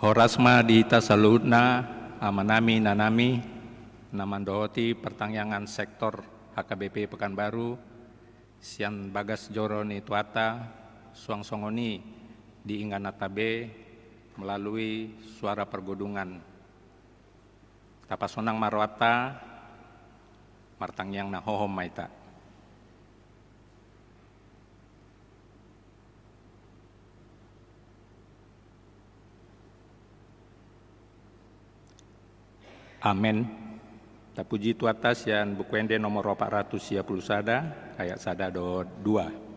Horasma di tasaludna amanami nanami namandohoti pertangyangan sektor HKBP Pekanbaru sian bagas joroni tuata suang songoni di Inganatabe melalui suara pergodungan tapasonang marwata martangyang na hohom maita. Amin. Tapuji tu atas yang bukuende nomor 430 sada, ayat sada do 2.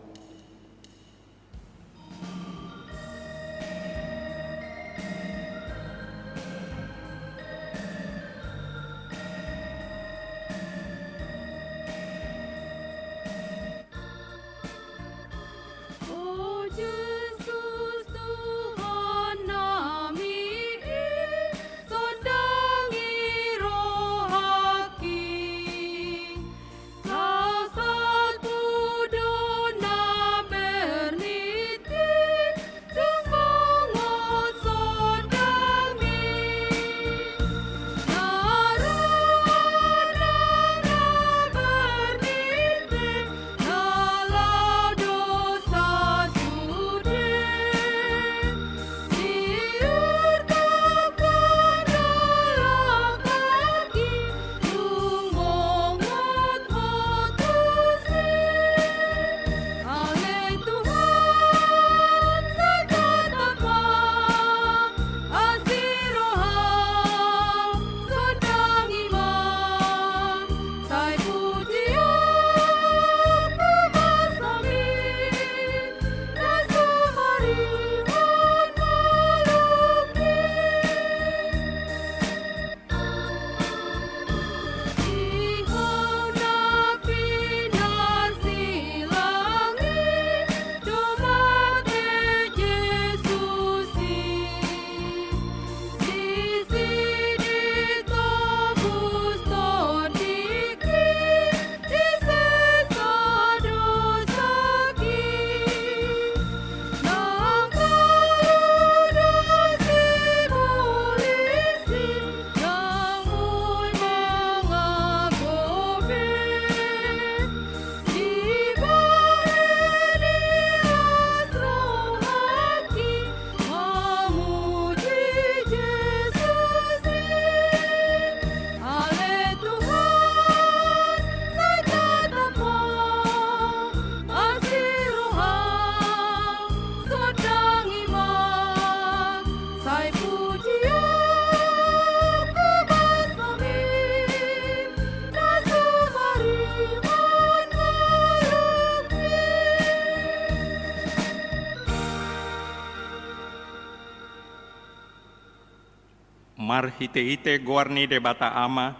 Mar hite-hite guarni de bata ama,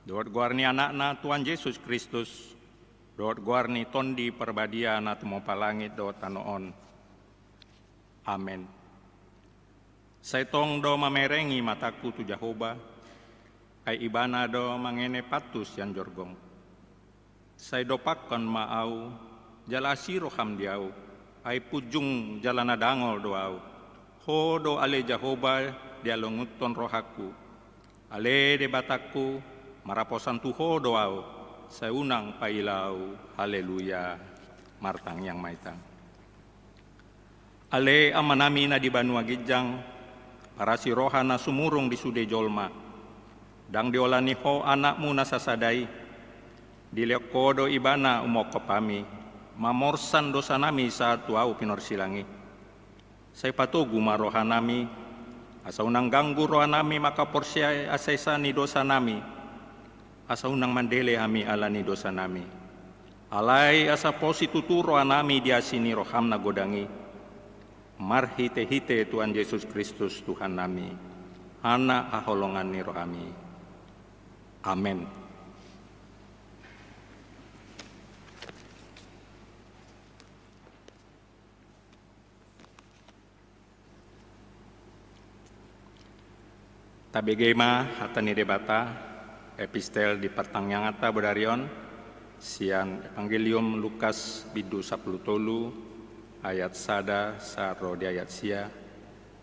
doat guarni anakna Tuhan Yesus Kristus, doat guarni tondi perbadia na tumopa langit doat tanoon. Amen. Saitong do mamerengi mataku tu Jehovah, kai ibana do mangene patus yan jorgong. Sai do pakon maau, jalasi roham diau, ai pujung jalana dangol doau. Ho do ale Jehovah, dia longuton rohaku, ale de bataku, maraposan tuho doau, saunang pailau, haleluya, martang yang maitang. Ale amanami na di Banua Gijang, para si rohana sumurung di sude jolma, dang diolani ho anakmu nasasadai, dilekodo ibana umoko pami, mamorsan dosa nami saat tuau pinorsilangi. Saya patugu marohanami, asa unang ganggu roha nami maka porsia asesa ni dosa nami, asa unang mandele ami ala ni dosa nami. Alai asa posi tutu roha nami dia sini roham na godangi. Mar hite-hite Tuhan Yesus Kristus Tuhan nami, hana aholongan ni rohami. Amen. Tabegema hatani debata epistel di pertangyangata bedarion sian Evangelium Lukas bidu 10 ayat sada saro di ayat sia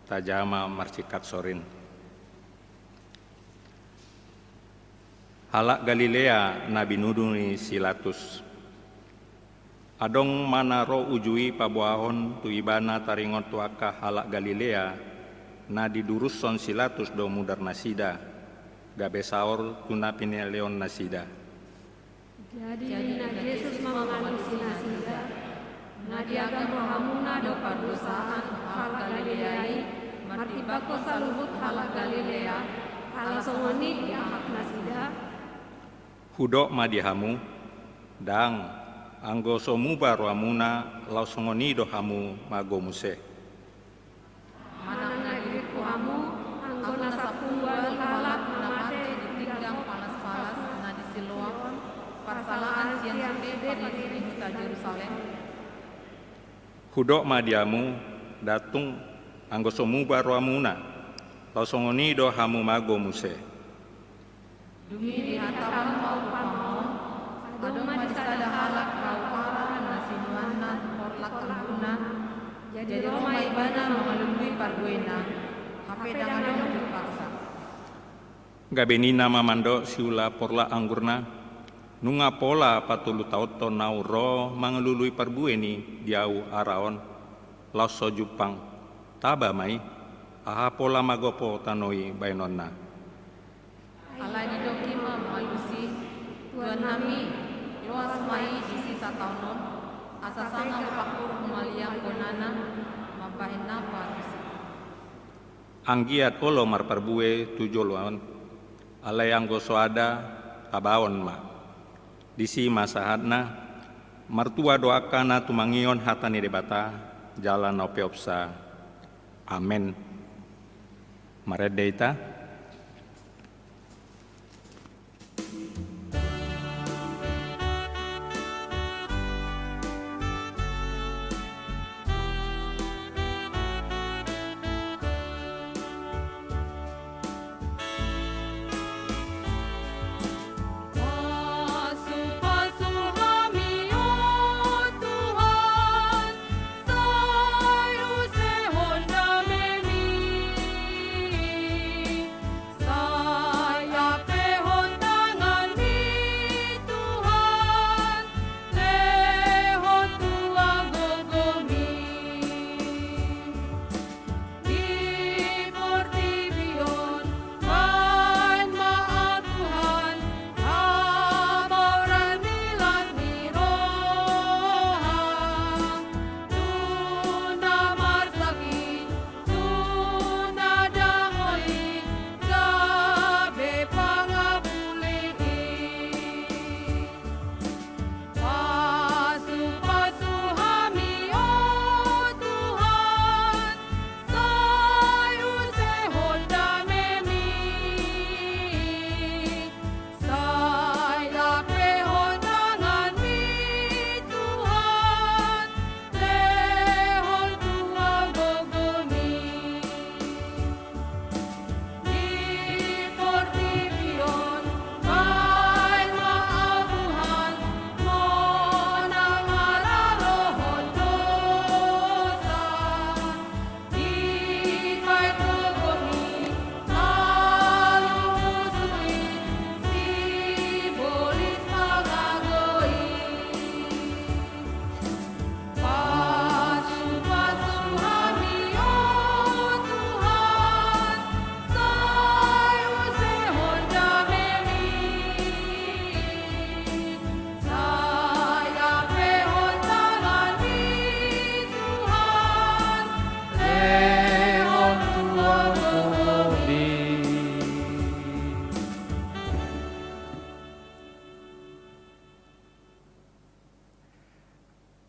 tajama marcikat sorin. Halak Galilea nabi nuduni silatus. Adong mana ro ujui pabuahon tu ibana taringot tuaka halak Galilea na diduruson silatus do mudar nasida gabe saor tuna pineleon nasida. Jadi na Yesus mamanusi nasida na diagam rohamuna do parusahaan halak Galileai martibako saluhut halak Galilea ala songoni ahak nasida. Hudok madihamu dang anggo somu baru amuna lau songoni do hamu mago muse. Manang nagiriku hamu anggo nasapuan halak namate ditinggang panas-panas na di Siloam parsalaan siang sude pagiri huta Jerusalem. Hudok madiamu datung anggo somu baru amuna lau songoni do hamu mago muse. Dumi dihantaran mau pamau adong madisada halak jadi Roma ibana melalui parguena hape dangadong terpaksa. Gabenina mamando siula porla anggurna nunga pola patulu tauto nauro mangelului parbueni diau araon lauso Jupang taba mai aha pola magopo tanoi bainonna. Ala di dokima malusi tuan nami luas mai di sisa tahun asasanga pakur kumaliang konana mapahena parusi. Anggiat olo marparbue tujoluan alay anggo soada abawon ma disi masahatna martua doakana tumangion hatani debata jalan opeopsa amen maredeita.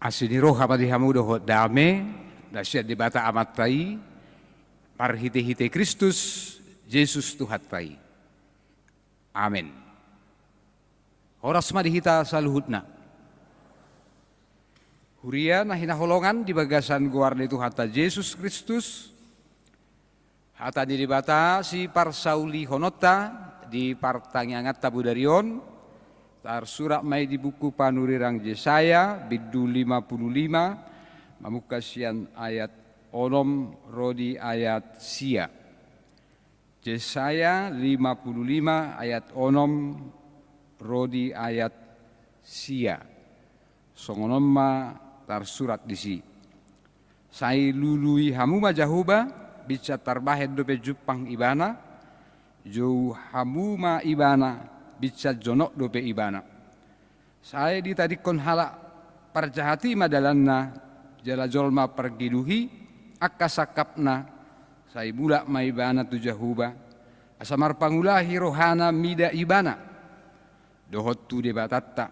Asini roh hamadi hamudo hot dame dasyat dibata amat tai parhite-hite Kristus Yesus Tuhan tai. Amin. Horas madihita saluhutna. Huria nahina holongan di bagasan guarda itu hata Yesus Kristus. Hata dibata si parsauli honota di partangangat tabudarion. Tar surat mai di buku panurirang Yesaya bidu 55 mamukasian ayat onom rodi ayat sia. Yesaya 55 ayat onom rodi ayat sia. Songonomma tarsurat disi. Sai lului hamu majahuba bisa tarbahed dope jupang ibana. Jou hamu ma ibana bisa jonok dope ibana. Saya ditadikon halak parjahati madalanna jala jolma pergiduhi akasakapna sai bulak ma ibana tujahuba asamar pangulahi rohana mida ibana dohot tu debatatta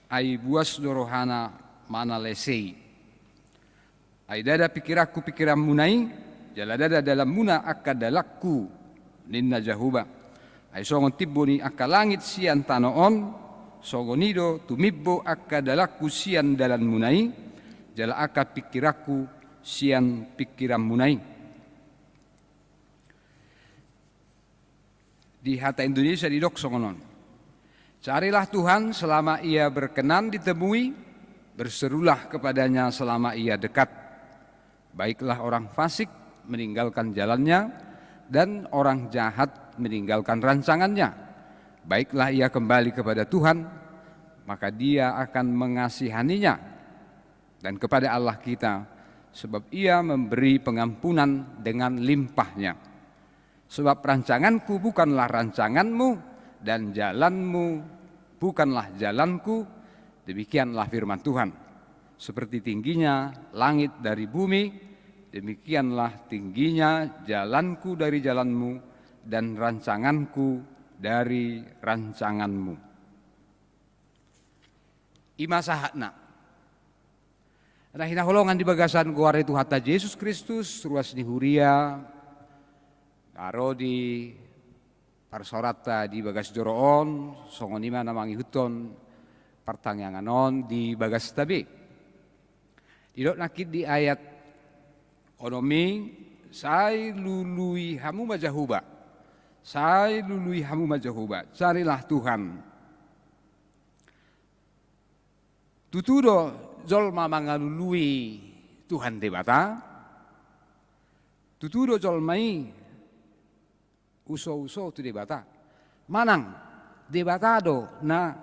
ai buas do rohana mana lesei ai dada pikiraku pikiran munai jala dada dalam muna akadalakku ninna jahuba ai songon tibboni langit sian tanoon sogonido tumibbo akadalakku sian dalan munai jala aka pikiraku sian pikiran munai. Di Hata Indonesia di dok songonon. Carilah Tuhan selama ia berkenan ditemui, berserulah kepadanya selama ia dekat. Baiklah orang fasik meninggalkan jalannya dan orang jahat meninggalkan rancangannya. Baiklah ia kembali kepada Tuhan, maka dia akan mengasihaninya dan kepada Allah kita, sebab ia memberi pengampunan dengan limpahnya. Sebab rancanganku bukanlah rancanganmu dan jalanmu bukanlah jalanku, demikianlah firman Tuhan. Seperti tingginya langit dari bumi, demikianlah tingginya jalanku dari jalanmu dan rancanganku dari rancanganmu. Ima sahatna. Nah hinaholongan di bagasan guar itu Hata Yesus Kristus ruas di Huria karo di parsorata di bagas joroon songonima namangi huton pertanyanganon di bagas tabe. Didok nakit di ayat onomi sai lului hamu majahuba. Sai lului hamu majahuba. Carilah Tuhan. Tutudo jolma mangalului Tuhan debata. Tutudo jolmai uso-uso tu debata. Manang debatado na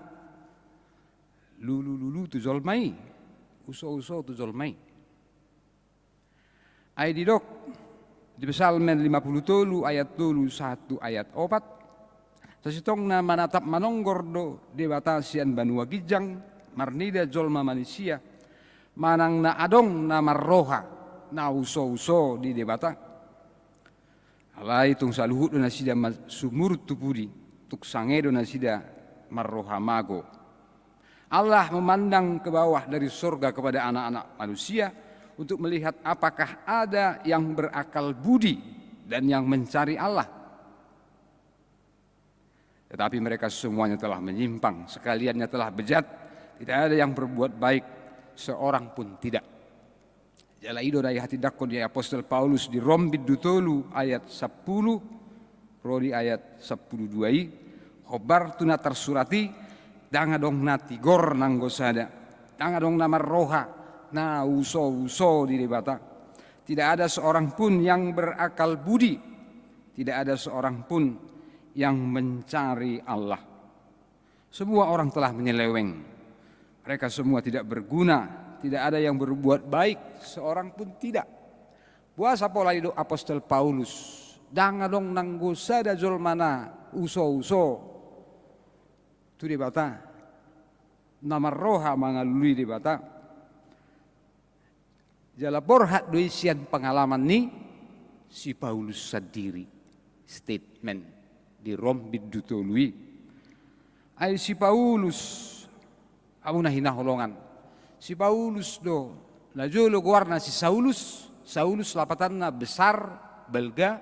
lulu tu jolmai. Uso-uso tu jolmai. Ay didok di Psalmen 53 ayat 1 ayat 4. Sasitong na manatap manonggor do debata sian banua gijang marnida jolma manusia manang na adong na marroha na uso-uso di debata alai tung saluhut na sida sumurut tupudi tuk sangedo na sida marroha mago. Allah memandang ke bawah dari surga kepada anak-anak manusia untuk melihat apakah ada yang berakal budi dan yang mencari Allah. Tetapi mereka semuanya telah menyimpang, sekaliannya telah bejat, tidak ada yang berbuat baik, seorang pun tidak. Jala ido dari hati dakon di Apostol Paulus di Rom bidutolu ayat 10, rodi ayat 12, khobar tuna tersurati, dangadong nati gor nanggosada, dangadong nama roha, na uso-uso di debata. Tidak ada seorang pun yang berakal budi, tidak ada seorang pun yang mencari Allah. Semua orang telah menyeleweng. Mereka semua tidak berguna, tidak ada yang berbuat baik, seorang pun tidak. Puasa pola hidup Apostol Paulus, dangadong nanggosada jolmana uso-uso. Itu debata. Nama roha mangalului debata. Jala borhat doi sian pengalaman ni si Paulus sendiri statement di Rom bidutului. Ay si Paulus amuna hinaholongan. Si Paulus do najolo guarna si Saulus lapatanna besar belga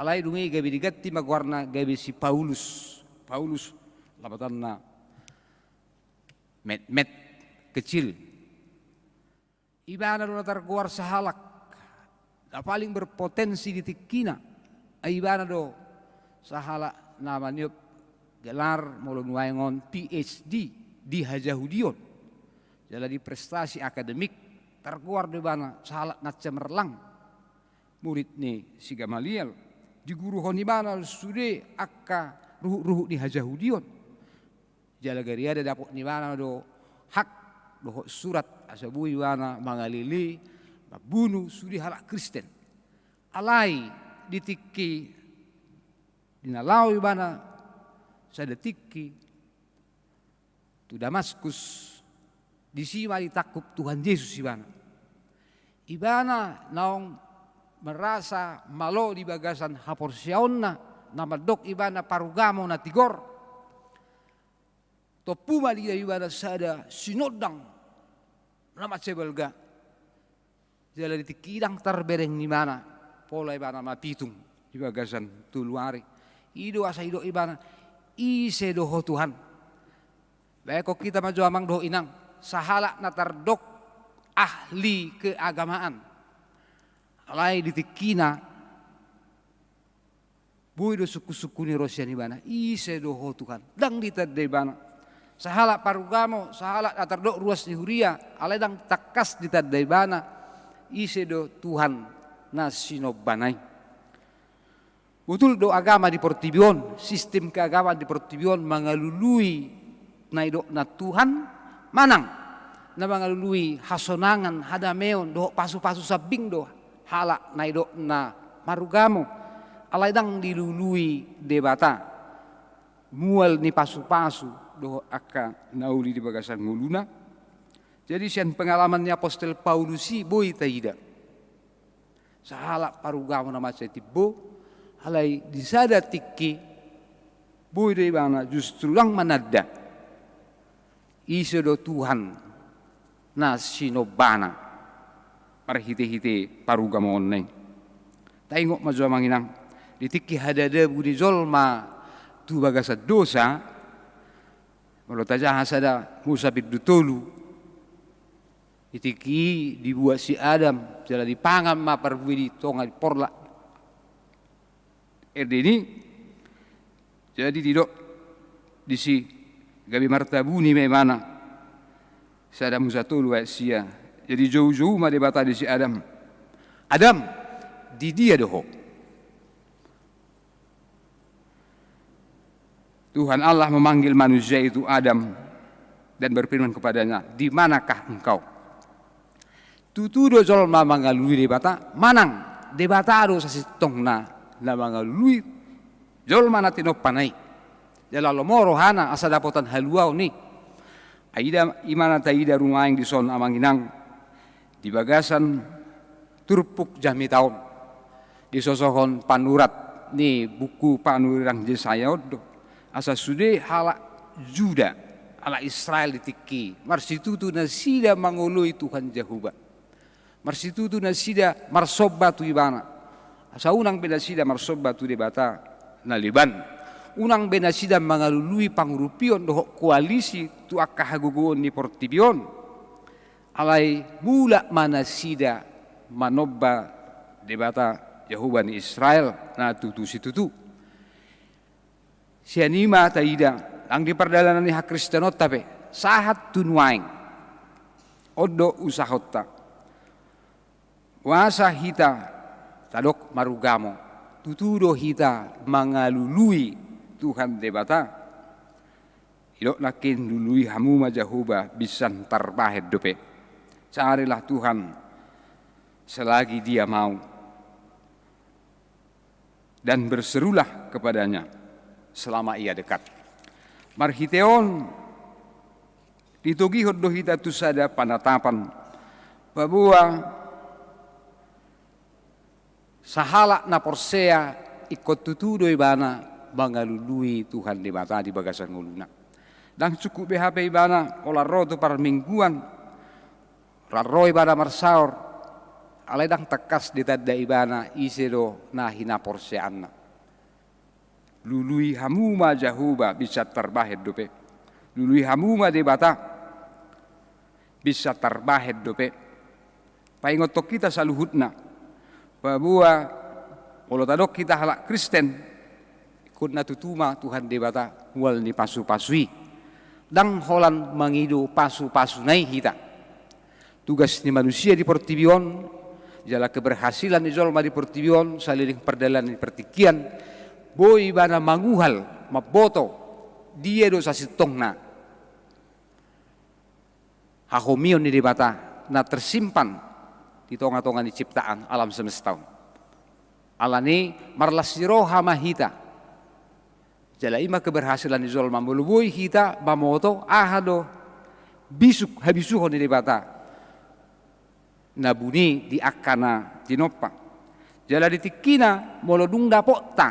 alai dungi gabi digatti magwarna gabi si Paulus lapatanna met kecil. Ibana do natar guar sahalak na paling berpotensi di tikina. Ibana do sahalak namanya gelar mulun wayangon PhD di Hajahudion. Jadi prestasi akademik terkeluar di bana salat na cemerlang murid ni si Gamaliel di guru honi bana sude akka ruhu ni hajahudion jala gari ada dapot ni bana do hak do surat asabui bana mangalili bunuh sudi halak Kristen alai ditiki dinalau bana sadetiki tu Damaskus di sima ditakup Tuhan Yesus ibana naong merasa malo di bagasan haporsiaonna nama dok ibana parugamo na tigor to puma dia ibana sada sinodang nama cebelga jala ditikidang terbereng di mana pola ibana mapitung di bagasan tuluari ido asa ido ibana ise doho Tuhan baik kok kita maju amang doho inang sahala na tardok ahli keagamaan alai ditikina bui do suku-suku ni Rosian ibana ise doho Tuhan dang ditadai bana sahala parugamo sahala atardok ruas ni huria alai dang takas ditadai bana ise do Tuhan na sinobanai betul do agama di Portibion sistem keagamaan di Portibion mengalului naidok na Tuhan manang na mengalului hasonangan hadameon do pasu-pasu sabing do halak naidok na marugamo alai dang dilului debata mual ni pasu-pasu do akka nauli di bagasan nguluna jadi sian pengalamannya Apostel Paulusi boy taida sahalak parugamo na macetibo alai disada tiki boy de bana justru lang manada iso do Tuhan na sinobana parhite-hite parugamo online. Taingok majua manginang ditiki hadada budi zolma tu bagasa dosa kalau taja hasada Musa bidutolu itiki dibuat si Adam jala dipangam ma parbuidi tonga porla ini jadi didok disi gabi martabuni memana sada Musa tolu sia jadi jauh-jauh ma debata di si Adam di dia doho Tuhan Allah memanggil manusia itu Adam dan berfirman kepadanya di manakah engkau tutudo jolma mangalui debata manang debata do sasitongna na mangalui jolma natino panai jala lomoro hana asa dapotan haluau ni aida imana taida rumaing di son amanginang di bagasan turpuk jami tahun di sosohon panurat ni buku panurang Yesaya odo asa sude halak Juda ala Israel ditiki marsitu tu nasida mangului Tuhan Jehovah marsitu tu nasida marsoba tu ibana asa unang beda sida marsoba tu debata na Liban unang beda sida mangalului pangurupion dohok koalisi tu akahagugon ni Portibion alai mula mana sida manobba debata Jehovah ni Israel na tutu situtu sianima taida ang di perdalanan ni hak Kristenot tape sahat tunuaing odo usahotta wasa hita tadok marugamo tutudo hita mangalului Tuhan debata idok nakin lului hamuma Jehovah bisan tarbahed dope carilah Tuhan selagi dia mau dan berserulah kepadanya selama ia dekat. Marhiteon ditogi hoddo hita tu sada panatapan bahwa sahala na porsea ikut tutudo ibana mangalului Tuhan di mata di bagasan nguluna dan cukup BHP ibana olah roto par mingguan raroi bana marsaor aledang tekas ditadda ibana isedo nahina porseanna lului hamuma Jehovah bisa terbahed dope lului hamuma debata bisa terbahed dope paingotok kita saluhutna bahwa kalau tadok kita halak Kristen ikut natutuma Tuhan debata wal ni pasu-pasui dang holan mangidu pasu-pasu nai kita tugas ni manusia di portibion, jala keberhasilan ni jolma di portibion, saliring perdalan di pertikian, boi bana manguhal, maboto, dia do sasitongna. Hahomion ni dibata, na tersimpan di tonga-tonga di ciptaan alam semesta. Alani marlas roha mahita. Jala ima keberhasilan di jolma melubui hita, mamoto, ahado, bisuk habisuhon ni dibata. Nabuni di akana tinoppa. Jala ditikina molodung dapota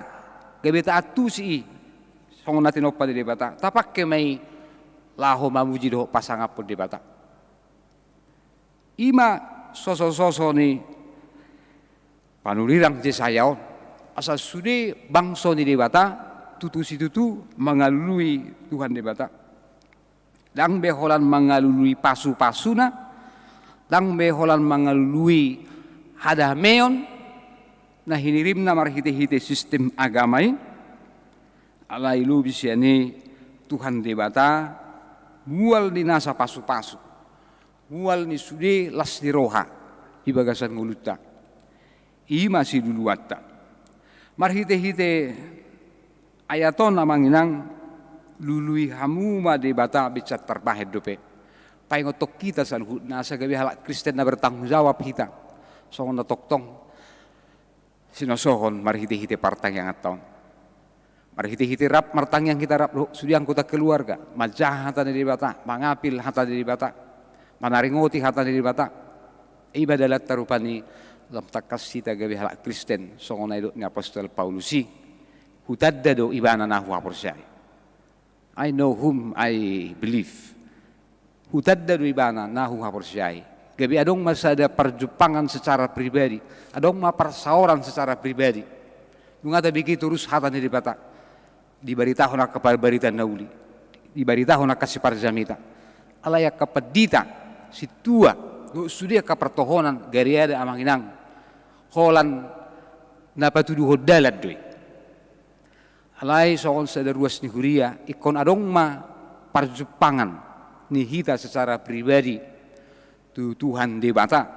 gebeta atusi songona tinoppa di debata. Tapak kemai laho mamuji do pasangapun debata. Ima soso-soso ni panulirang jesayaon asal sudi bangso ni debata tutusi tutu mengalului Tuhan debata. Dang beholan mengalului pasu-pasuna, dang beholan mengalului hadameon, nah hinirimna marhite-hite sistem agamai, alai lu bisiani Tuhan debata, mual di nasa pasu-pasu, mual ni sude las di roha, di bagasan nguluta, i masih duluatta. Marhite-hite ayaton amanginang, lului hamuma debata bicat terbahed dope. Paingotok kita saluhut nasa gabi halak Kristen na bertanggung jawab kita. Songon na toktong sinosohon marhite-hite partang yang atau. Marhite-hite rap martang yang kita rap sudi anggota keluarga. Majah hata di debata, mangapil hata di debata, manaringoti hata di debata. Ibadalat tarupani lam takas kita gabi halak Kristen songon na idok ni Apostol Paulusi. Hutadda do ibana nahu aporsai. I know whom I believe. Hutadda do ibana nahu haporsai. Gabi adong masada perjupangan secara pribadi, adong ma persaoran secara pribadi. Nungata begitu terus hata ni dibata. Diberitahu nak kepada berita nauli. Diberitahu nak kasih parjamita. Alaya kapedita situa sudia kapertohonan gari ada amanginang. Holan napatuduh dalat doi. Alai soal sederuas ni huria ikon adong ma parjupangan ni hita secara pribadi tu Tuhan debata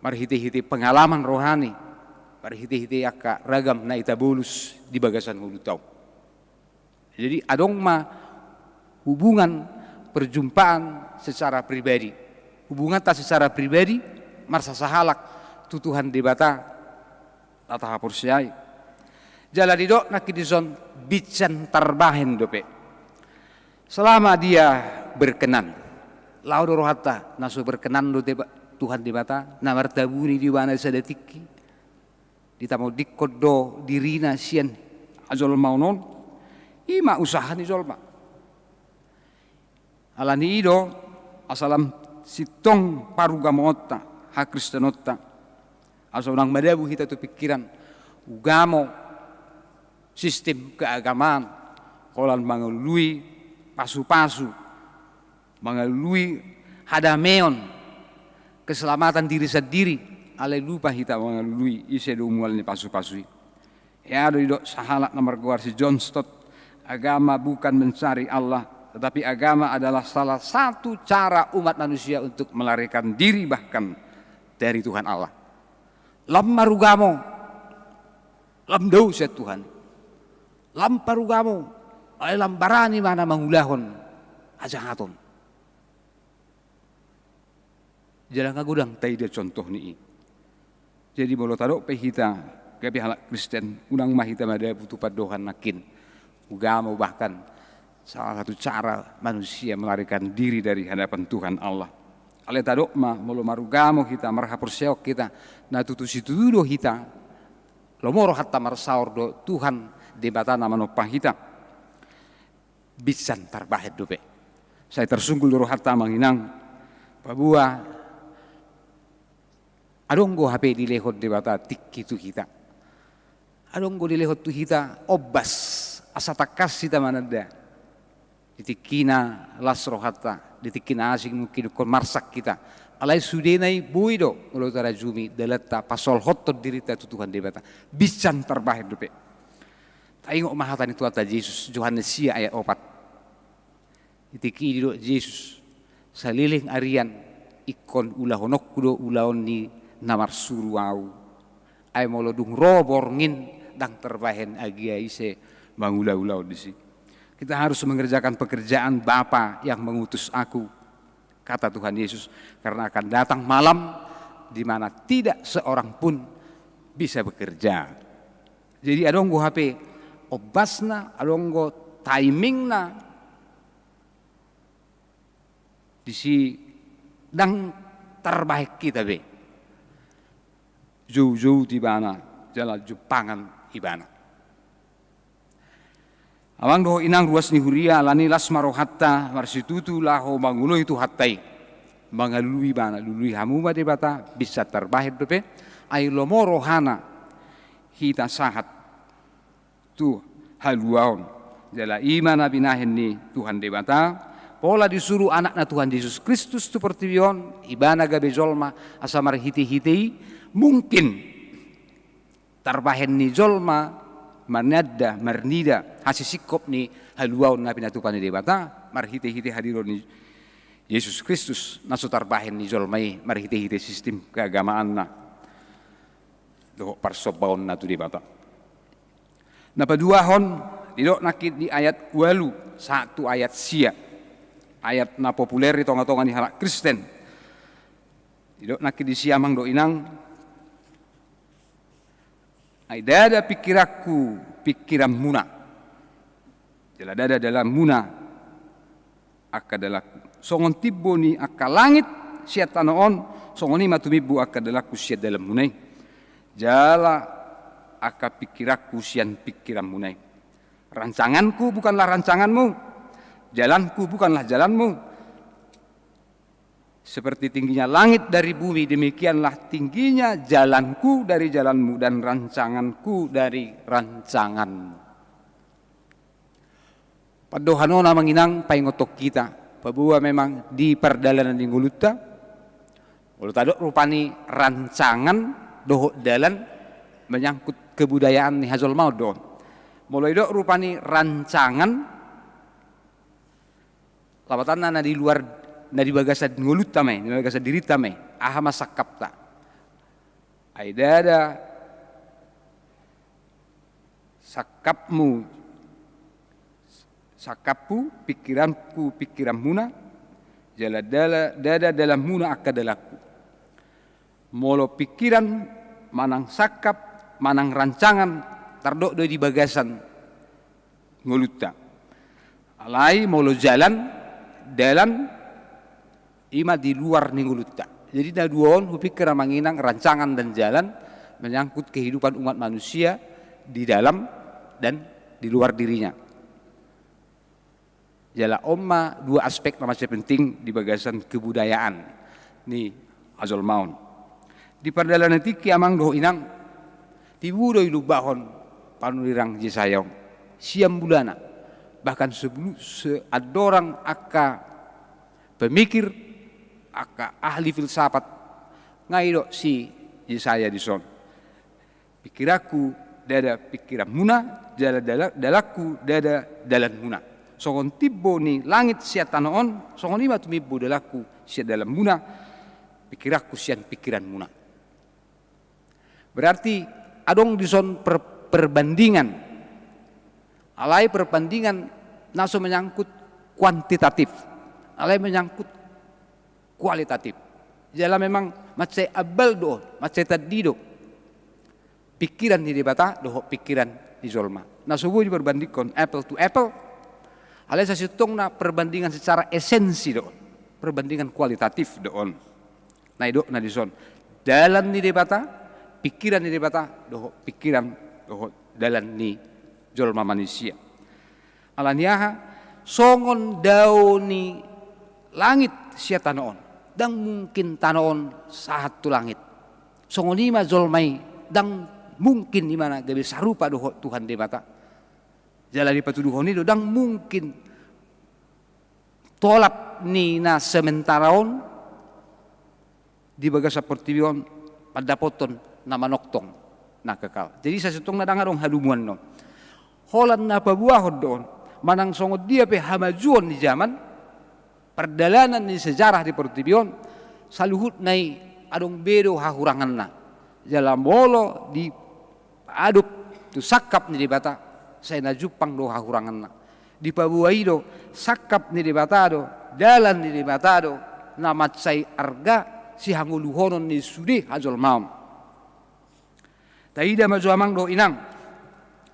marhite-hite pengalaman rohani marhite-hite aka ragam na itabulus di bagasan hulutau. Jadi adong ma hubungan perjumpaan secara pribadi, hubungan tak secara pribadi marsa sahalak tu Tuhan debata atau hapursiai. Jala didok nakidison bican tarbahen dope. Selama dia berkenan, laudo rohata nasu berkenan do Tuhan debata, na martabuni di wana sadetiki. Ditamo dikodo dirina sian azol maunon, ima usaha ni zolma. Alani ido asalam sitong parugamota hak Kristenota. Asal nang madabu kita tu pikiran ugamo sistem keagamaan, kolan mengalui pasu-pasu, mengalui hadameon, keselamatan diri sendiri, alai lupa kita mengalui isi umual ni pasu-pasui. Ya ada dok sahalat nomor guar si John Stott, agama bukan mencari Allah, tetapi agama adalah salah satu cara umat manusia untuk melarikan diri bahkan dari Tuhan Allah. Lam marugamo, lam dauset Tuhan. Lamparugamo ay lambarani mana mahulahon ajahaton. Jalan kagudang tay dia contoh ni. Jadi bolo tadok pehita gabi halak Kristen unang mahita mada butuh padohan nakin. Ugamo bahkan salah satu cara manusia melarikan diri dari hadapan Tuhan Allah. Ale tadok ma molo marugamo kita marhapurseok kita na tutusi tududo kita. Lomoro hatta marsaor do Tuhan debata nama nopah kita bisan tarbahed dope. Saya tersunggul doro hatta manginang pabua adonggo HP dilehot debata tik itu kita. Adonggo dilehot tu kita obas asa takas kita manada. Ditikina lasro hatta, ditikina asing mungkin kon marsak kita. Alai sudenai buido ulo tarajumi dalata pasol hotto dirita tu Tuhan debata bisan tarbahed dope. Taingok mahatan itu ata Yesus Yohanes sia ayat 4. Itiki didok Yesus saliling arian ikon ulah honok kudo ulaon ni namar suru au. Ai molodung roborngin dang terbahen agi ise mangula-ulau di sini. Kita harus mengerjakan pekerjaan Bapa yang mengutus aku, kata Tuhan Yesus, karena akan datang malam di mana tidak seorang pun bisa bekerja. Jadi adonggo HP obasna, adonggo timingna di si dang terbaik kita be. Jauh-jauh di mana jalan jupangan ibana. Awang doh inang ruas ni huria lani lasmaro hatta marsitutu laho mangulo itu hattai. Mangalului bana lului hamu bade bata bisa terbahit dope ai lomoro hana hita sahat tu haluaon jala imana binahen ni Tuhan debata pola disuruh anakna Tuhan Yesus Kristus tu pertibion ibana gabe jolma asamar hiti-hiti mungkin terbahen ni jolma manadda marnida hasisikop ni haluaon na pinatupan ni debata marhite-hite hadiron ni Yesus Kristus naso tarbahen ni jolmai marhite-hite sistem keagamaan na doh parsobaon na tu debata. Napaduahon didok nakit di ayat 8 satu ayat sia ayat na populer di tonga-tonga ni halak Kristen. Didok nakit di siamang do inang ai dada pikiranku pikiran muna. Jala dada dalam muna akadalaku. Songon tibbo ni akka langit siat tanoon songoni matumibu akadalaku siat dalam munai. Jala akka pikiranku sian pikiran munai. Rancanganku bukanlah rancanganmu. Jalanku bukanlah jalanmu. Seperti tingginya langit dari bumi, demikianlah tingginya jalanku dari jalanmu dan rancanganku dari rancanganmu. Padohanona manginang paingotok kita, pabuwa memang di perdalanan di nguluta, walau tadok rupani rancangan dohok dalan menyangkut kebudayaan ni hazol maut doh. Mulai dok rupani rancangan, labatan na di luar na di bagasa ngulut tamay, di bagasa diri tamay, aha masakap ta. Ay dada sakapmu, sakapku, pikiranku, pikiran muna, jala dada dalam muna akadalaku. Molo pikiran manang sakap, manang rancangan, tardok do di bagasan ngulut ta. Alai molo jalan, ima di luar ningguluta. Jadi ada dua on hupikir manginang rancangan dan jalan menyangkut kehidupan umat manusia di dalam dan di luar dirinya. Jala omma dua aspek masih penting di bagasan kebudayaan ni azol maun. Di perdalanan tiki amang doh inang tibudoi lubahon panulirang jisayong siam bulana bahkan sebelum seadorang aka pemikir aka ahli filsafat ngaido si Yesaya dison. Pikiraku dada pikiran muna, dalaku dada dalan muna. Songon tibbo ni langit sia tanoon, songon ima tumibbo dalaku sia dalam muna, pikiraku sian pikiran muna. Berarti adong dison perbandingan. Alai perbandingan naso menyangkut kuantitatif. Alai menyangkut kualitatif. Jala memang macai abal do, macai tadi do. Pikiran di debata doh pikiran di zolma. Nah subuh diperbandingkan apple to apple. Alai sasitong na perbandingan secara esensi do. Perbandingan kualitatif do on. Nah do na dison. Dalam di debata, pikiran di debata doh pikiran doh dalam ni zolma manusia. Alaniaha songon dauni langit sia tanoon. Dang mungkin tanoon sahat tu langit. Songonima zolmai dang mungkin di mana gabe sarupa doh Tuhan de mata. Jalani patuduhon itu dang mungkin tolap ni na sementaraon di bagasa pertibion pada poton nama noktong na kekal. Jadi saya setong na dangarong halumuan no. Holan na pabuahod doon manang songod dia pe hamajuan di zaman perdalanan di sejarah di pertibion saluhut nai adong bedo hahuranganna jala molo di adup tu sakap ni di bata saya na jupang do hahuranganna di pabuai do sakap ni di bata do dalan ni di bata do namat say arga si hanguluhonon ni sudi hajol maum taida maju amang do inang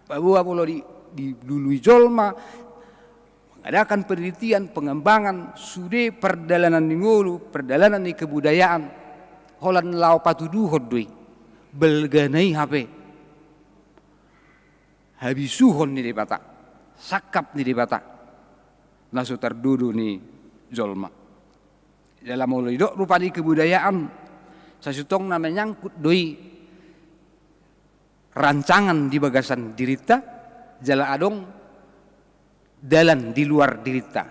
babua polo di dului jolma mengadakan penelitian pengembangan sude perdalanan di ngulu perdalanan di kebudayaan holan lau patuduhod doi belganai HP habisuhon ni di bata sakap ni di bata nasu terdudu ni jolma dalam mulai dok rupa di kebudayaan sasutong namanya nyangkut doi rancangan di bagasan dirita jala adong dalan di luar dirita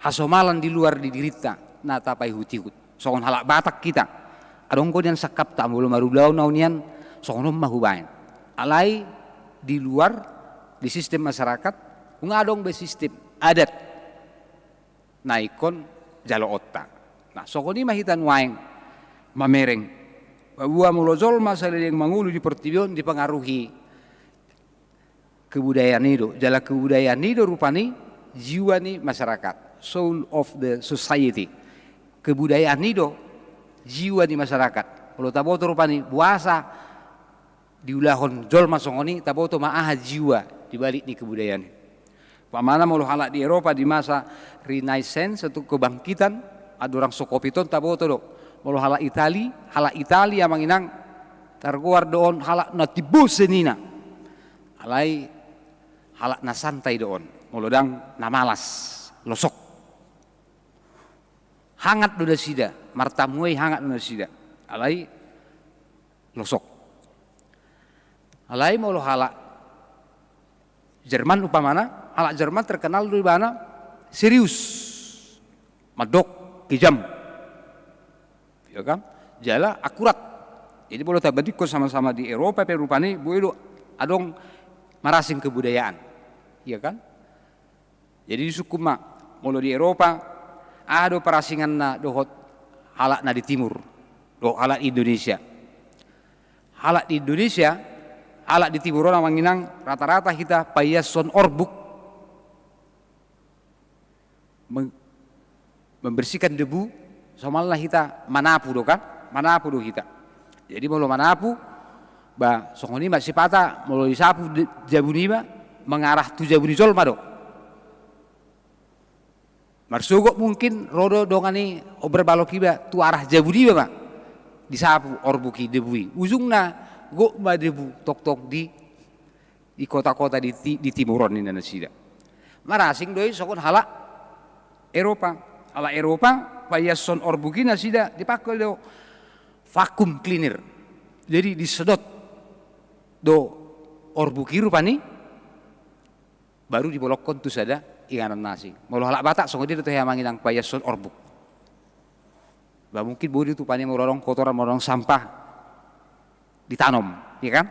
hasomalan di luar di dirita na tapai hutihut songon halak batak kita adong ko nian sakap ta mulu marublau naunian songon mahubain alai di luar di sistem masyarakat ungadong be sistem adat naikon jalo otta nah sokoni mahitan waeng mamereng babua mulozol masalah yang mangulu di pertibion dipengaruhi kebudayaan itu jala kebudayaan itu rupani jiwa ni masyarakat soul of the society kebudayaan itu jiwa di masyarakat kalau taboto rupani puasa diulahon jol masongoni taboto maaha jiwa dibalik ni kebudayaan pamana mulu halak di Eropa di masa Renaissance atau kebangkitan ada orang sokopiton taboto do mulu halak Itali yang manginang targuar doon halak natibu senina alai halak na santai doon mulodang na malas losok hangat do sida martamuai hangat do sida alai losok alai mulu halak Jerman upamana halak Jerman terkenal di mana serius madok kejam ya kan jala akurat jadi boleh tabadiko sama-sama di Eropa perupani boleh adong marasing kebudayaan ya kan jadi di sukuma mulu di Eropa ada parasingan na dohot halak na di timur do halak Indonesia halak di Indonesia halak di timur orang manginang rata-rata kita payason orbuk membersihkan debu somalah kita manapu do kan manapu do kita jadi mau manapu ba songoni ba sipata mau disapu jabuni ba mengarah tu jabuni jolma do marsugok mungkin rodo dongani ober baloki ba tu arah jabuni ba disapu orbuki debui ujungna go ba debu tok-tok di kota-kota di timuron ini nasida marasing doi sokon halak Eropa ala Eropa payason orbukina sida dipakai do vacuum cleaner jadi disedot do orbuki rupani baru dibolokkan tu sada inganan nasi mau halak batak songo dia teh manginang payason orbuk ba mungkin bodi tu pani morong kotoran morong sampah ditanam ya kan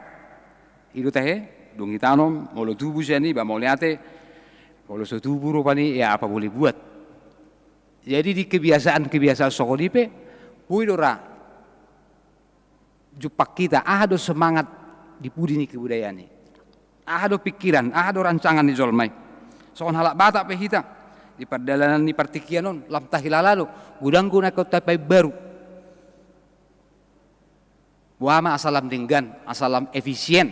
itu teh dong ditanam mau tubuh sini ba mau liate kalau setubuh rupani ya apa boleh buat jadi di kebiasaan sokodipe puidora jupak kita ada semangat di pudi ni kebudayaan ni ada pikiran ada rancangan ni jolmai soal halak batak pehita di perdalanan ni partikianon lam tahilalalo gudang guna kota pai baru buama asalam denggan asalam efisien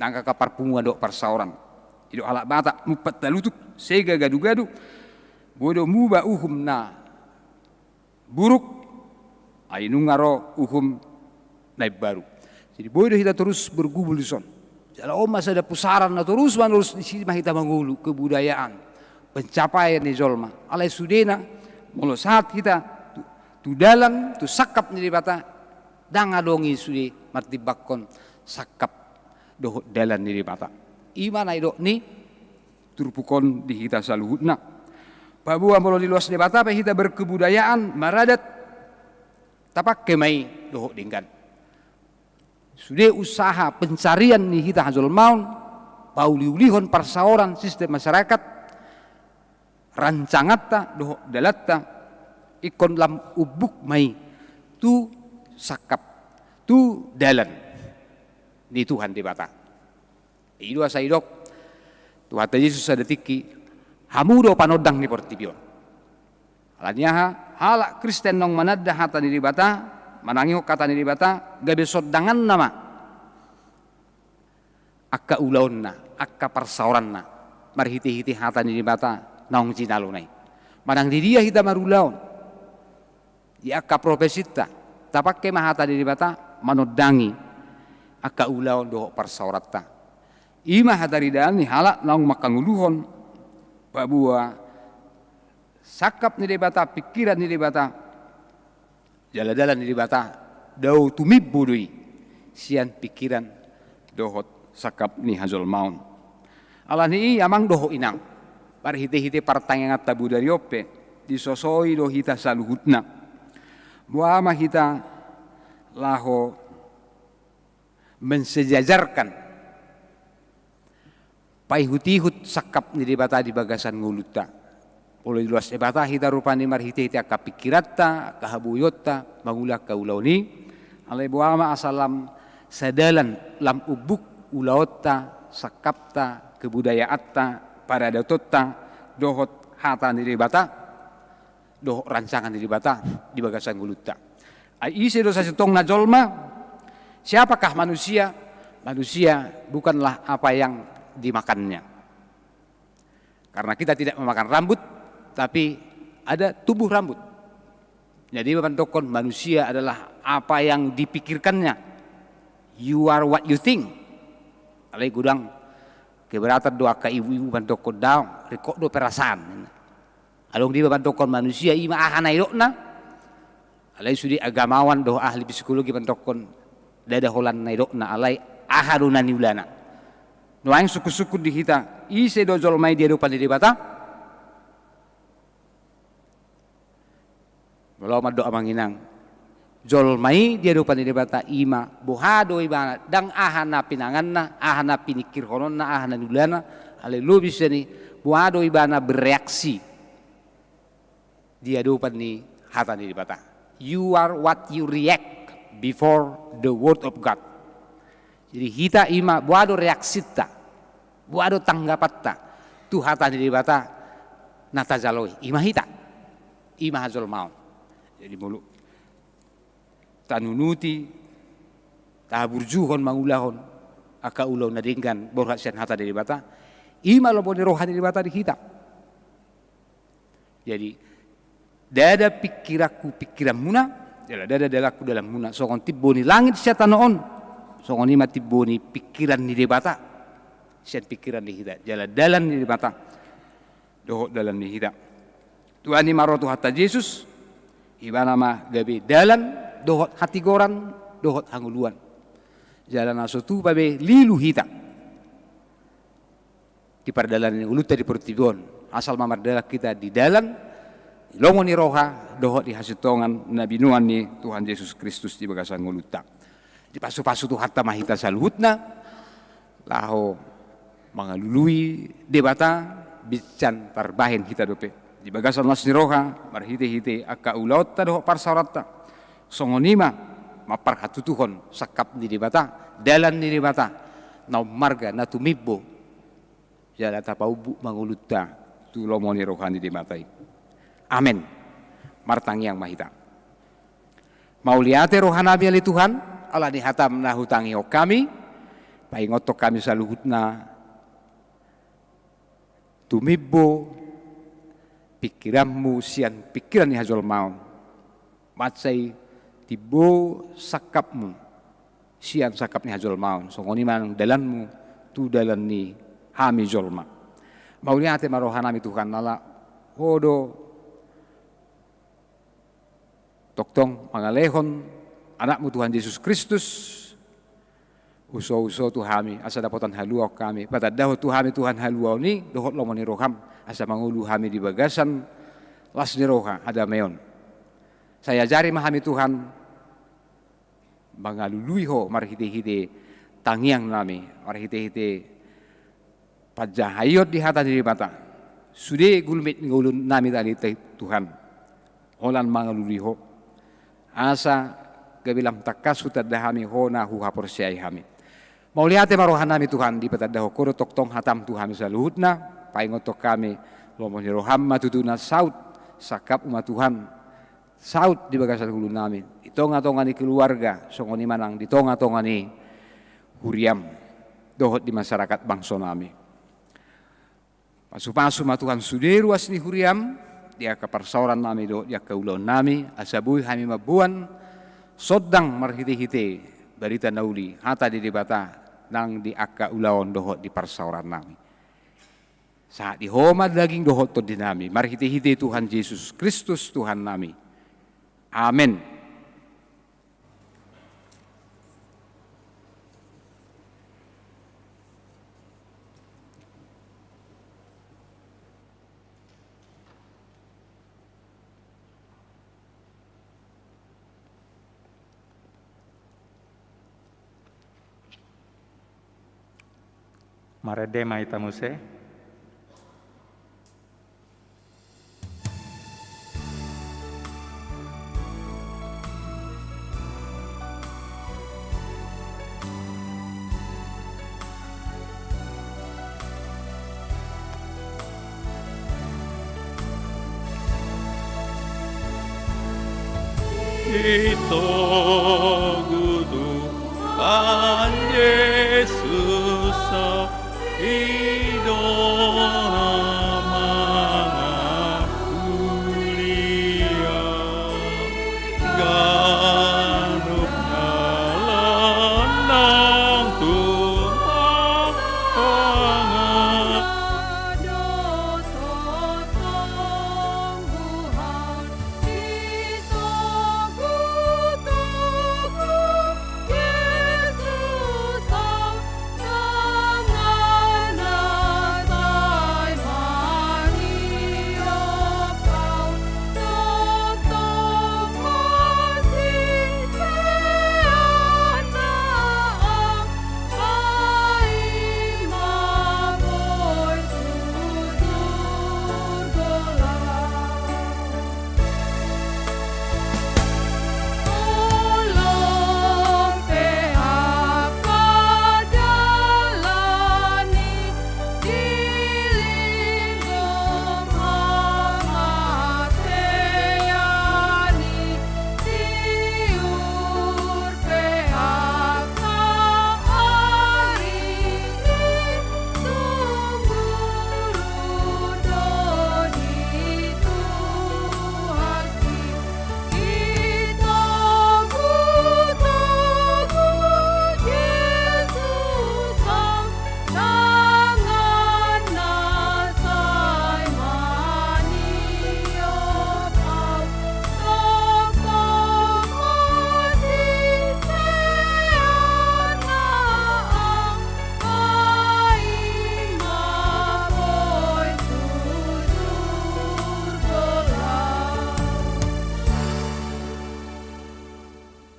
nangka kaparpunga dok persauran itu halak batak mupat talutuk sega gadu-gadu bodo muba uhum na buruk ainu ngaro uhum naik baru jadi bodo kita terus bergubul di son jala omas ada pusaran na terus menerus di sini kita mengulu kebudayaan pencapaian di jolma alai sudena molo saat kita tu dalam tu sakap ni bata danga dongi sudi martibakon sakap doh dalan ni bata imana idok ni turpukon di kita saluhutna Babua molo di luas debata pe kita berkebudayaan maradat tapak kemai dohok dingkan. Sudah usaha pencarian nih kita hajol maun pauliulihon persaoran sistem masyarakat rancangata dohok dalatta ikon lam ubuk mai tu sakap tu dalan ni Tuhan di bata. Idu asa idok Tuhan Yesus ada tiki hamudo panodang ni portibio. Alanya hala Kristen nong manadda hata ni bata manangi kata ni bata gabe sodangan nama akka ulaonna akka parsauranna marhiti-hiti hata ni bata naong cinalunai manang di dia hita marulaon di akka profesita tapakke mahata di bata manodangi akka ulaon doho parsauratta ima hatari dan ni halak naong makanguluhon babua sakap ni debata pikiran ni debata jalan-jalan ni debata dau tumibbu dui sian pikiran dohot sakap ni hazol maun alani amang doho inang parhite-hite partangangat tabu dari ope disosoi do hita saluhutna muama hita laho mensejajarkan paihut-ihut sakap ni debata di bagasan nguluta oleh luas ebata hita rupani marhite-hite akka pikiratta kahabuyota mangula kaulauni alai buama asalam sadalan lam ubuk ulaotta sakapta kebudayaatta pada datotta dohot hata ni debata dohot rancangan ni debata di bagasan nguluta ai ise dosa setong na jolma siapakah manusia bukanlah apa yang dimakannya karena kita tidak memakan rambut tapi ada tubuh rambut. Jadi pantokon manusia adalah apa yang dipikirkannya. You are what you think. Alai gudang keberatan doa ke ibu-ibu pantokon daun rekok do perasaan. Along di pantokon manusia ima ahana irokna. Alai sudi agamawan do ahli psikologi pantokon dada holan nairokna alai ahaduna niulana. Noang suku-suku di hita ise do jolmai dia depan di bata. Kalau doa manginang jolmai dia depan di bata ima bohado ibana dang ahana pinanganna ahana pinikir hononna ahana nulana ale lubis ni bohado ibana bereaksi dia depan ni hata di bata you are what you react before the word of God. Jadi hita ima bohado reaksita bohado tanggapatta tu hata di bata nata jaloi ima hita ima hazol mau. Jadi mulu tanunuti taburjuhon mangulahon aka ulau nadingkan borhat sian hata dari bata ima loboni rohani di bata di kita. Jadi dada pikiran muna dada dalaku dalam muna songon tiboni langit syatanoon songon ima tiboni pikiran di bata sian pikiran di kita jalan di bata dohot dalam di kita Tuhan ni marotu hatta Yesus ibana mah gabe dalan dohot hati goran dohot hanguluan jalan asotu babe lilu hita di pardalan ini ulut di pertibuan asal mamar dalak kita di dalan longoni roha dohot di hasitongan nabi nuan ni Tuhan Yesus Kristus di bagasan nguluta di pasu-pasu tu hatta mahita saluhutna laho mangalului debata bican parbahen kita dope di bagasan lasni roha marhite-hite akka ulaotta doho parsaratta songonima maparhatutuhon sakap di debata dalan di debata na marga na tumibbo jala tapaubu mangulutta tu lomoni rohani di matai amen martang yang mahita mauliate rohana biali Tuhan ala di hatam na hutangi o kami paingoto kami saluhutna tumibbo pikiranmu sian pikiran ni hazol mau matsai tibo sakapmu sian sakap ni hazol mau songoni manang dalanmu tu dalan ni hami jolma maunya ate marohanami Tuhan nala hodo toktong mangalehon anakmu Tuhan Yesus Kristus uso tu hami asa dapatan haluau kami pada daho tu hami Tuhan haluau ni dohot lomoni roham asa mangulu hami di bagasan lasni roha ada meon saya jari mahami Tuhan mangalului ho marhite-hite tangiang nami marhite-hite pajahayot di hata diri mata sude gulmit ngulun nami tadi Tuhan holan mangaluliho. Asa gabilam takasu tadahami hona huha porsiai hami. Mau lihat marohan nami Tuhan di petadaho koro toktong hatam Tuhan saluhutna, paingotok kami lomo rohamma tutuna saut sakap umat Tuhan. Saut di bagasan hulu nami. Di tonga-tongani keluarga, songoni manang di tonga-tongani huriam dohot di masyarakat bangsa nami. Pasu-pasu ma Tuhan suderu asni huriam, dia keparsauran nami do, dia keulon nami, asabui kami mabuan, sodang marhite-hite, barita nauli, hata di debata, nang di akka ulaon dohot di parsauran nami. Saat di homad daging dohot to di nami, marhite-hite Tuhan Yesus Kristus Tuhan nami. Amin. Marede maitamuse. Ito gudu an Yesus sa idona mga kulia ganop na lanang tumangat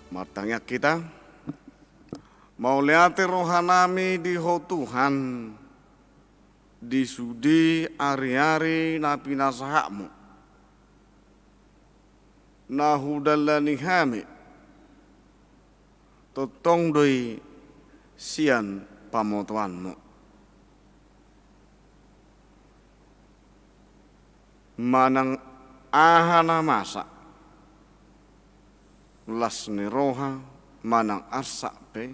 Martanya kita mau lihat rohanami di ho Tuhan di sudi ari-ari napi nasahakmu nahudallani hami totong doi sian pamotuanmu manang ahana masa las ni roha manang arsa pe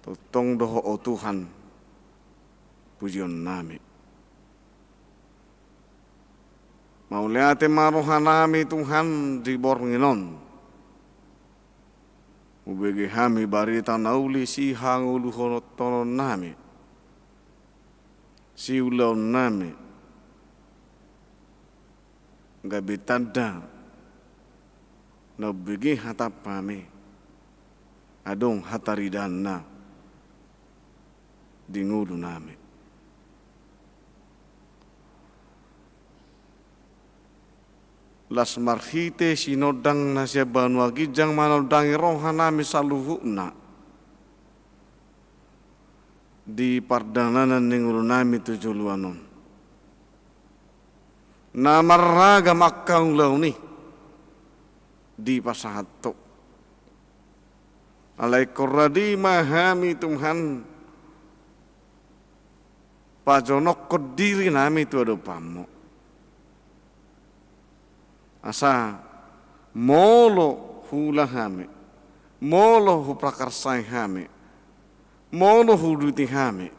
totong doho o Tuhan pujion nami mau lihat maroha nami Tuhan di bornginon ubege hami barita nauli si hangulu honotonon nami si ulaon nami gabi tanda na bigi hatapame adong hataridana di ngudu nami las marhite sinodang na siya banwa gijang manodangi roha nami saluhuna di pardananan ni ngudu nami tujuluanon Namaraga makang ulaw ni di pasahato. Alay koradi mahami Tuhan pajonok ko diri nami tu ado pamo. Asa molo hula hame, molo hu prakarsai hame, molo hu duti hame,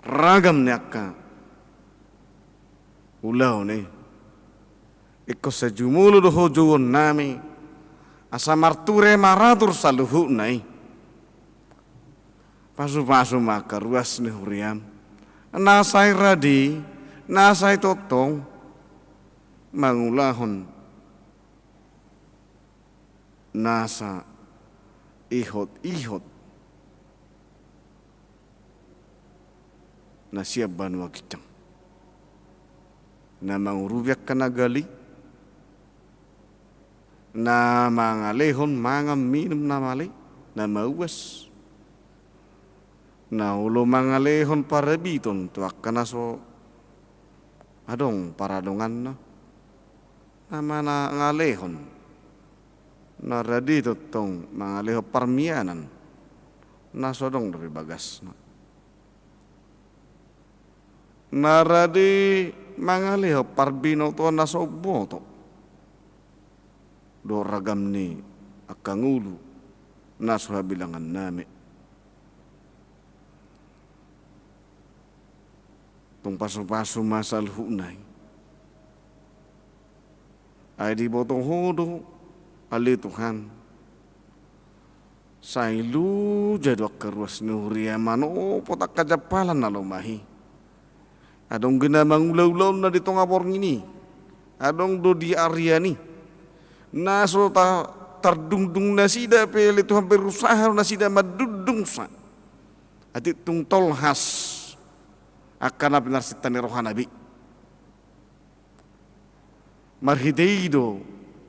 ragam nyaka ulaw ni iko sejumulo doho juon nami asa marture maratur saluhu nai pasu-pasu maka ruas ni huriam nasai radi nasai totong mangulahon nasa ihot na siap Banua Gijang na mangurubiak kanagali na mangalehon mangam minum na mali na mauwas na ulo mangalehon parabiton tuak kana so adong paradongan na mana ngalehon na radi totong mangaleho parmianan na sodong dari bagas na radi mangaleho parbino to na soboto do ragam ni akangulu na suha bilangan nami tung pasu-pasu masal hunay ay di botong hodo ali Tuhan sailu jadwak keruas nuhria mano potak kajapalan na lumahi adong ginamang ulaw-ulaw na ditong apor ngini adong do di Aryani naso ta tardungdung na sida pili Tuhan berusaha na sida madudung sa ati tung tolhas akan na pinarsitan ni rohanabi marhideido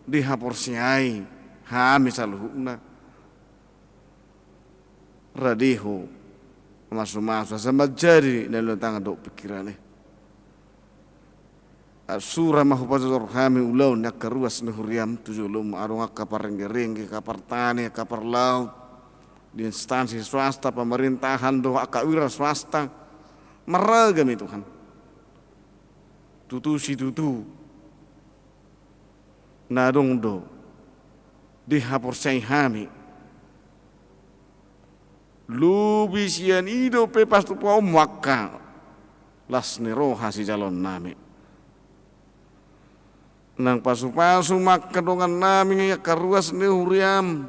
di hapor siyay hami saluhuna radiho masu-masu sa majari na lutangan do pikiran Asura mahupazor kami ulaw na karuas na huriam tujulum arong kaparengge-rengge kapartani kaparlaut di instansi swasta pemerintahan do akawira swasta meragam itu kan tutu si tutu nadong do di hapor say hami lubis yan ido pepas tu pa umwaka las neroha si jalon nami nang pasu-pasu makadongan nami karuas ni huriam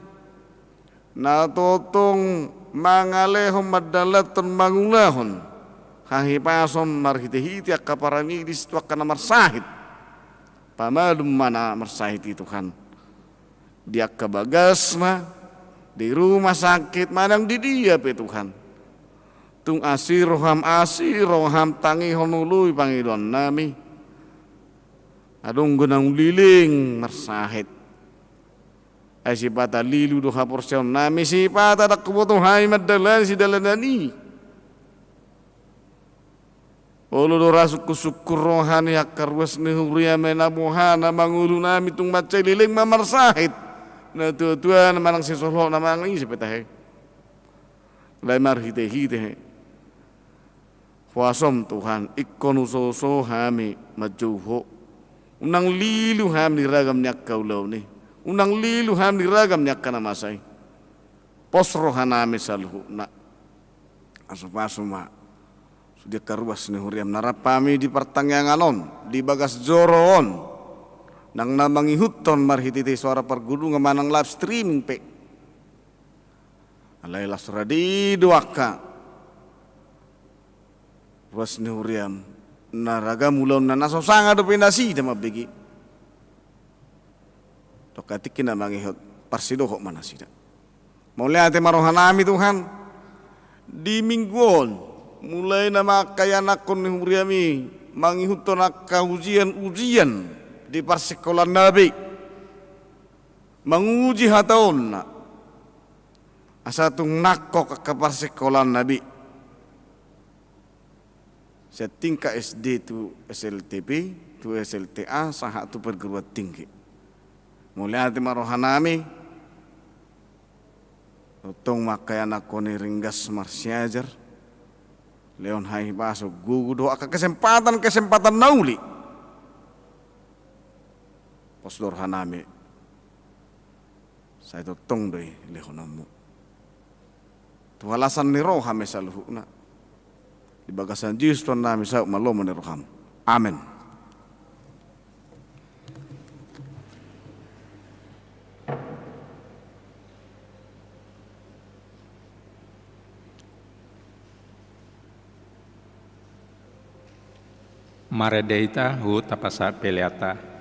na totong mangalehon madalaton mangulahon hahipason marhiti-hiti akaparani di situ akan marsahit pamalum mana marsahit itu kan dia kebagas mah di rumah sakit manang di dia pe Tuhan tung asiroham tangi honului pangidon nami adong gunang liling marsahit ay sipata lilu do hapor siya nami sipata dak kebutuhan madalan si dalanani olo do rasuk kusukur rohani akarwas ni huriya menabuhana mangulu nami tung macay liling mamarsahit na tuan manang sisolo na manang ini sipata he lay marhite-hite wasom Tuhan ikonusoso hami majuho unang lilu ham diragam nyak kaulaw ni unang lilu ham diragam nyak kanamasay posro hanami salhu na asupasuma sudah karuas ni huriam narapami di pertangyanganon di bagas joroon nang namangihuton marhititi suara pergudungan manang live streaming pe alay lasradi duaka ruas ni huriam naraga mulaw na nasosanga do pinasi da mabigi tokati kina mangihot parsidoho manasida mulai ate marohanami Tuhan di mingguon mulai na makayanakon ni huriami mangihuton akka ujian di parsikolan nabi manguji hataon na asa tung nakok ka parsikolan nabi setingkat SD tu SLTP, tu SLTA, sahak tu perguruan tinggi. Mulai hati marohanami, utong makaya nakoni ringgas marsiajar, leon hai baso gugu doa kesempatan nauli. Posdor hanami, saya totong doi lehonamu. Tu alasan ni roh hame saluhuna. Di bagasan Yesus Tuhan nami sa umalomo ni roham. Amen. Maredeita hu tapasa peleata.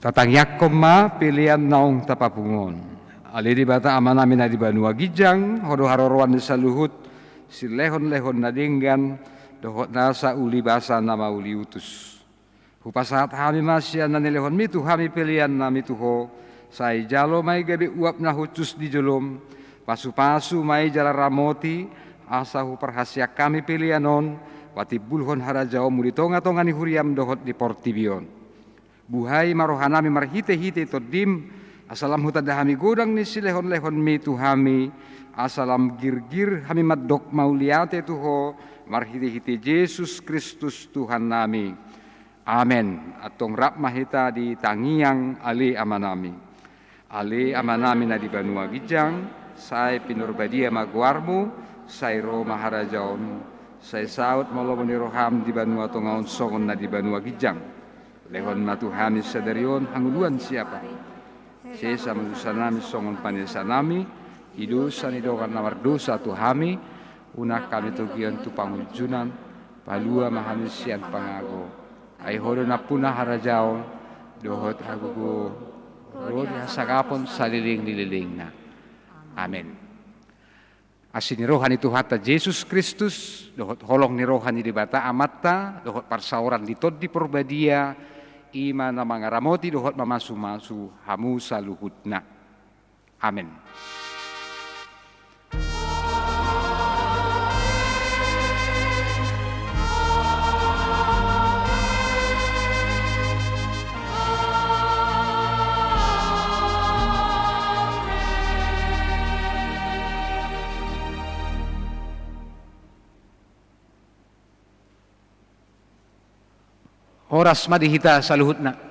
Tatang yakoma pilihan naong tapapungon. Ali di bata amanami na di Banua Gijang, hodo haroroan di saluhut, si lehon-lehon na dinggan, dohot nasa uli basa nama uli utus. Hupasahat hami masya na nilehon mitu hami pilihan na mituho, say jalo may gabi uap na hutus di jolom, pasu-pasu may jala ramoti, asa huparhasya kami pilihanon, pati bulhon harajao muli tonga-tonga ni huriam dohot di Portibion. Buhay marohanami marhite-hite todim, asalam hutadahami godang ni silehon-lehon mitu hami, asalam gir-gir hami maddok mauliate tuho, marhite-hite Yesus Kristus Tuhan nami. Amen. Atong rap mahita di tangiang ali amanami. Ali amanami na di Banua Gijang, say pinurbadia maguarmu, say ro maharajaon, say saut maloboni roham di Banua Tongaon songon na di Banua Gijang. Lehon matuhami sadarion hanguluan siapa. Sesa manusanami songon panisanami, idosa ni dokan nawar dosa tuhami, unak kami tugian tu pangunjunan, palua mahanusian pangago. Ay hodo na punah harajao, dohot hagugo, rod hasagapon saliling-nililing na. Amen. Asin ni rohan itu hata Yesus Kristus, dohot holong ni rohan di bata amatta, dohot parsauran ditod di porbadia, ima na mga ramoti dohot mamasu-masu hamu sa luhutna. Amen. horas madihita saluhutna.